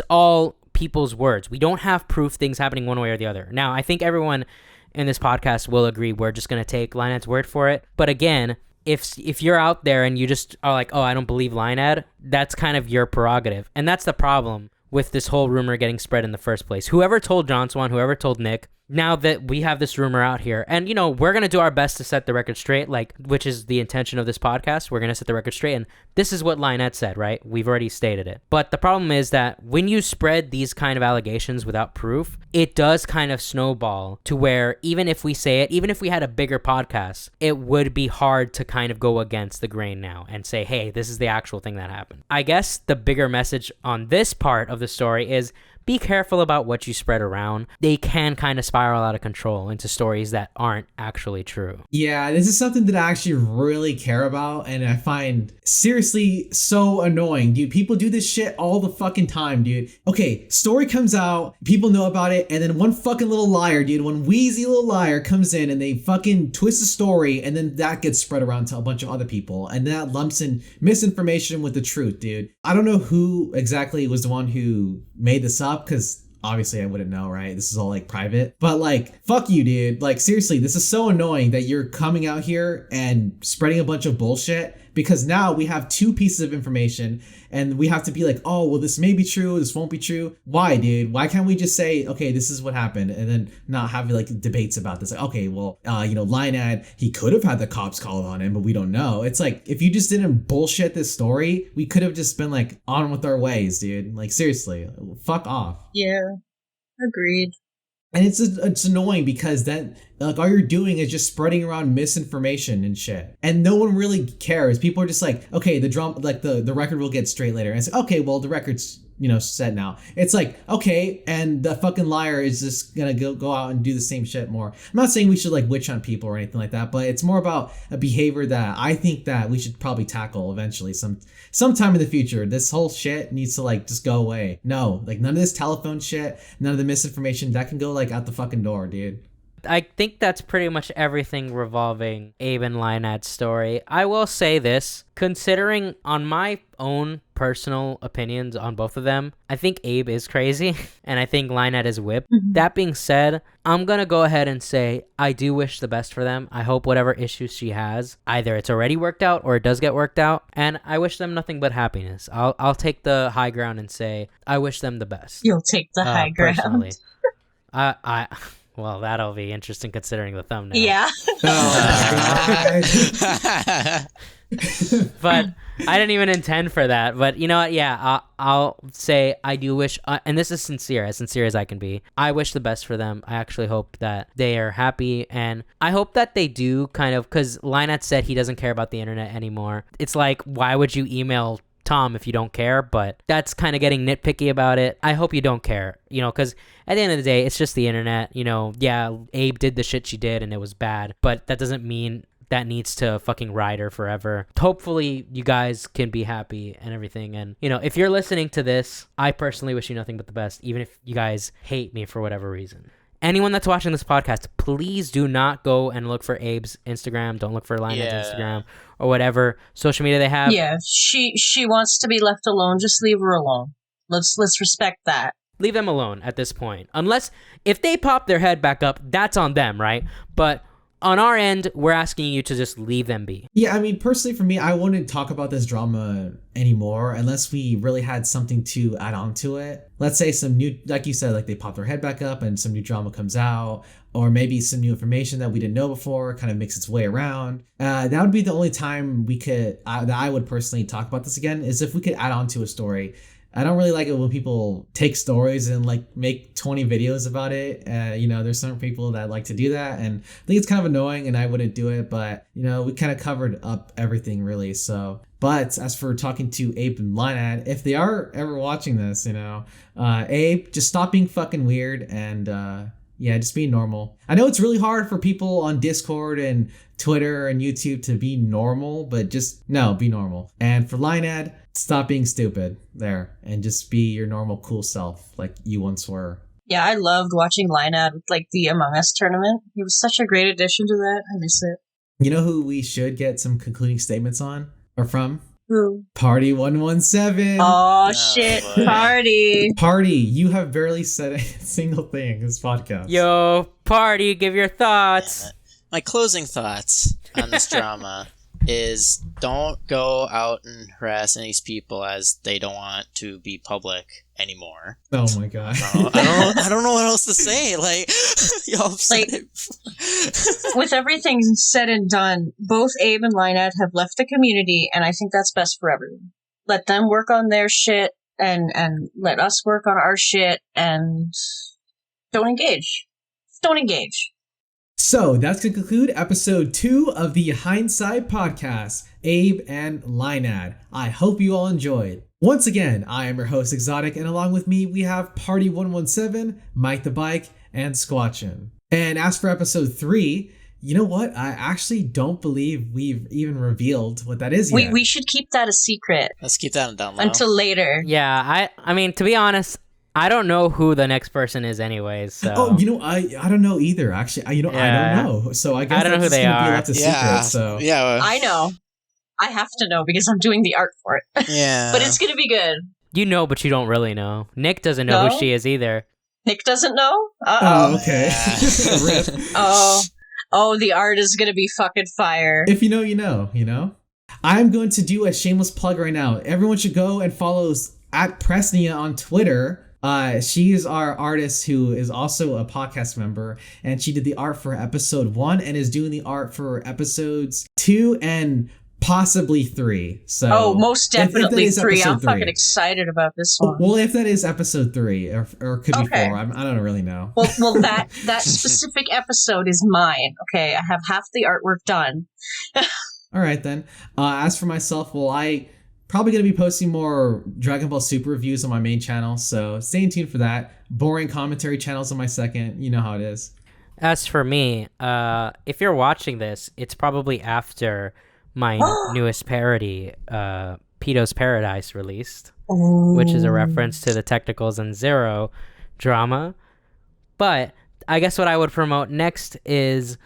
all people's words. We don't have proof things happening one way or the other. Now, I think everyone in this podcast will agree we're just going to take Leinad's word for it. But again, if you're out there and you just are like, oh, I don't believe Leinad, that's kind of your prerogative. And that's the problem with this whole rumor getting spread in the first place. Whoever told John Swan, whoever told Nick, now that we have this rumor out here, and you know, we're going to do our best to set the record straight, like, which is the intention of this podcast. We're going to set the record straight, and this is what Leinad said, right? We've already stated it. But the problem is that when you spread these kind of allegations without proof, it does kind of snowball to where even if we say it, even if we had a bigger podcast, it would be hard to kind of go against the grain now and say, hey, this is the actual thing that happened. I guess the bigger message on this part of the story is, be careful about what you spread around. They can kind of spiral out of control into stories that aren't actually true. Yeah, this is something that I actually really care about, and I find seriously so annoying, dude. People do this shit all the fucking time, dude. Okay, story comes out, people know about it, and then one fucking little liar, dude, one wheezy little liar comes in and they fucking twist the story, and then that gets spread around to a bunch of other people, and that lumps in misinformation with the truth, dude. I don't know who exactly was the one who made this up, because obviously I wouldn't know, right? This is all like private, but like, fuck you, dude. Like, seriously, this is so annoying that you're coming out here and spreading a bunch of bullshit, because now we have 2 pieces of information and we have to be like, oh, well, this may be true, this won't be true. Why, dude? Why can't we just say, okay, this is what happened, and then not have like debates about this? Like, okay, well, you know, Leinad, he could have had the cops called on him, but we don't know. It's like, if you just didn't bullshit this story, we could have just been like on with our ways, dude. Like, seriously, fuck off. Yeah, agreed. And it's annoying because then, like, all you're doing is just spreading around misinformation and shit, and no one really cares. People are just like, okay, the record will get straight later, and it's like, okay, well, the record's, you know, set now. It's like, okay, and the fucking liar is just gonna go out and do the same shit more. I'm not saying we should like witch hunt people or anything like that, but it's more about a behavior that I think that we should probably tackle eventually, sometime in the future. This whole shit needs to like just go away. No, like, none of this telephone shit, none of the misinformation, that can go like out the fucking door, dude. I think that's pretty much everything revolving Abe and Leinad's story. I will say this, considering on my own personal opinions on both of them, I think Abe is crazy and I think Leinad is whipped. That being said, I'm gonna go ahead and say I do wish the best for them. I hope whatever issues she has, either it's already worked out or it does get worked out, and I wish them nothing but happiness. I'll take the high ground and say I wish them the best. You'll take the high ground. Personally. Well, that'll be interesting considering the thumbnail. Yeah. Oh, But I didn't even intend for that. But you know what? Yeah, I'll say I do wish, and this is sincere as I can be. I wish the best for them. I actually hope that they are happy, and I hope that they do kind of, because Leinad said he doesn't care about the internet anymore. It's like, why would you email Tom if you don't care? But that's kind of getting nitpicky about it. I hope you don't care, because at the end of the day, it's just the internet. Yeah, Abe did the shit she did and it was bad, but that doesn't mean that needs to fucking ride her forever. Hopefully you guys can be happy and everything. And if you're listening to this, I personally wish you nothing but the best, even if you guys hate me for whatever reason. Anyone that's watching this podcast, please do not go and look for Abe's Instagram. Don't look for Leinad's Instagram or whatever social media they have. Yeah, she wants to be left alone. Just leave her alone. Let's respect that. Leave them alone at this point. Unless if they pop their head back up, that's on them, right? But on our end, we're asking you to just leave them be. Yeah, I mean, personally for me, I wouldn't talk about this drama anymore unless we really had something to add on to it. Let's say some new, like you said, like they pop their head back up and some new drama comes out, or maybe some new information that we didn't know before kind of makes its way around. That would be the only time that I would personally talk about this again, is if we could add on to a story. I don't really like it when people take stories and like make 20 videos about it. There's some people that like to do that, and I think it's kind of annoying, and I wouldn't do it. But we kind of covered up everything really. So, but as for talking to Abe and Leinad, if they are ever watching this, Abe, just stop being fucking weird and just be normal. I know it's really hard for people on Discord and Twitter and YouTube to be normal, but just be normal. And for Leinad, stop being stupid there and just be your normal cool self like you once were. Yeah, I loved watching Leinad with like the Among Us tournament. He was such a great addition to that. I miss it. You know who we should get some concluding statements on or from? Who? Party 117. Oh shit, boy. Party, you have barely said a single thing in this podcast. Yo, Party, give your thoughts. My closing thoughts on this drama is don't go out and harass these people as they don't want to be public anymore. Oh my god. I don't know what else to say. Like, y'all said Like, it. with everything said and done, both Abe and Leinad have left the community, and I think that's best for everyone. Let them work on their shit, and let us work on our shit, and don't engage. Just don't engage. So that's going to conclude episode 2 of the Hindsight podcast, Abe and Leinad. I hope you all enjoyed. Once again, I am your host, Exotic, and along with me, we have Party 117, Mike the Bike, and Squatchin. And as for episode 3, you know what? I actually don't believe we've even revealed what that is yet. We should keep that a secret. Let's keep that down low. Until later. Yeah, I mean, to be honest, I don't know who the next person is anyways, so... Oh, I don't know either, actually. I don't know. So I guess I don't know who they are. Left a secret, so. Yeah. I know. I have to know because I'm doing the art for it. Yeah. But it's going to be good. You know, but you don't really know. Nick doesn't know No? who she is either. Nick doesn't know? Oh, okay. Yeah. Rip. Oh, the art is going to be fucking fire. If you know, you know. I'm going to do a shameless plug right now. Everyone should go and follow at Presnia on Twitter. She is our artist who is also a podcast member, and she did the art for episode 1 and is doing the art for episodes 2 and possibly 3. So most definitely if that is 3. I'm episode 3. fucking excited about this one. Well, if that is episode 3, or it could be 4, I don't really know. Well, that specific episode is mine. Okay, I have half the artwork done. All right then. As for myself, I probably going to be posting more Dragon Ball Super reviews on my main channel, so stay tuned for that. Boring commentary channels on my second. You know how it is. As for me, if you're watching this, it's probably after my newest parody, Peto's Paradise, released, which is a reference to the Technicals and Zero drama. But I guess what I would promote next is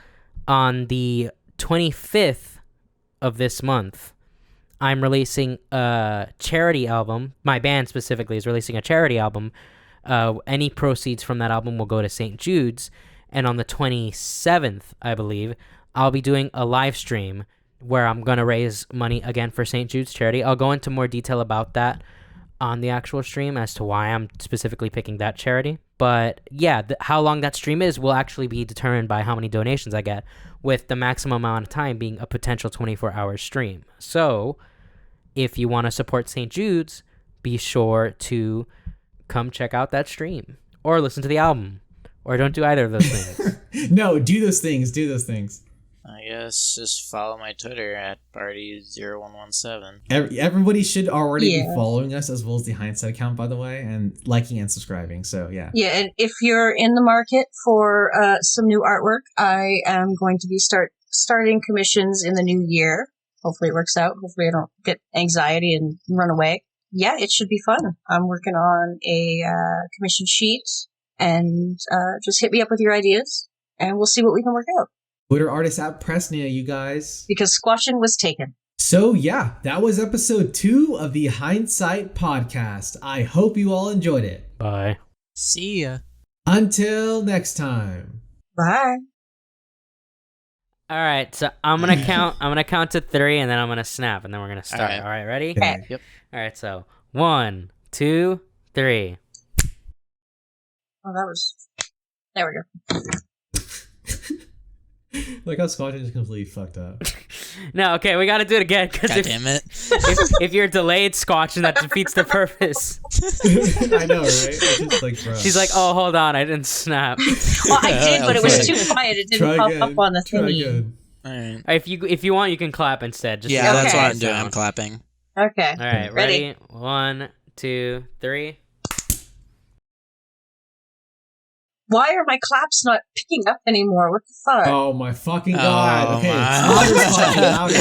on the 25th of this month, I'm releasing a charity album. My band specifically is releasing a charity album. Any proceeds from that album will go to St. Jude's. And on the 27th, I believe, I'll be doing a live stream where I'm going to raise money again for St. Jude's charity. I'll go into more detail about that on the actual stream as to why I'm specifically picking that charity. But yeah, how long that stream is will actually be determined by how many donations I get, with the maximum amount of time being a potential 24-hour stream. So if you want to support St. Jude's, be sure to come check out that stream or listen to the album, or don't do either of those things. No, do those things. Do those things. I guess just follow my Twitter at party0117. Everybody should already be Yeah. following us, as well as the Hindsight account, by the way, and liking and subscribing. So yeah. Yeah, and if you're in the market for some new artwork, I am going to be starting commissions in the new year. Hopefully it works out. Hopefully I don't get anxiety and run away. Yeah, it should be fun. I'm working on a commission sheet, and just hit me up with your ideas, and we'll see what we can work out. Twitter artist at Presnia, you guys. Because squashing was taken. So yeah, that was episode 2 of the Hindsight podcast. I hope you all enjoyed it. Bye. See ya. Until next time. Bye. All right, so I'm gonna count to 3, and then I'm gonna snap, and then we're gonna start. All All right, ready? Okay. Yep. All right, so 1, 2, 3. Oh, that was... There we go. Like how Scotland is completely fucked up. No, okay, we gotta do it again, because God damn it. if you're delayed Scotch, and that defeats the purpose. I know, right? It's just like, bro. She's like, oh, hold on, I didn't snap. Well, I did, but it was too quiet. It didn't Try pop again. up on the Try thingy. again. Alright. If you want, you can clap instead. Just Yeah, that's Okay. what I'm doing. I'm clapping. Okay. All right, ready? 1, 2, 3. Why are my claps not picking up anymore? What the fuck? Oh my fucking god. Oh Okay, my. it's louder.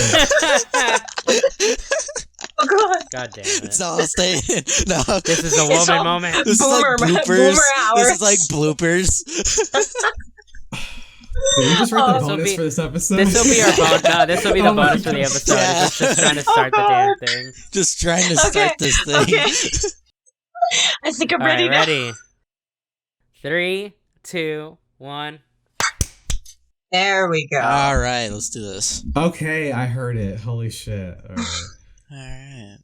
Oh, God. God damn it. It's all staying. No. This is a It's woman all- moment. This Boomer- is like bloopers. boomer This hours. is like bloopers. Did we just write the Oh, bonus be- for this episode? This will be our bonus. No, this will be the Oh my bonus for the God. episode. Yeah. It's just trying to start the damn thing. Just trying to start Okay, this thing. okay. I think I'm All right, ready now. ready? 3, 2, 1. There we go. All right, let's do this. Okay, I heard it. Holy shit. All right. All right.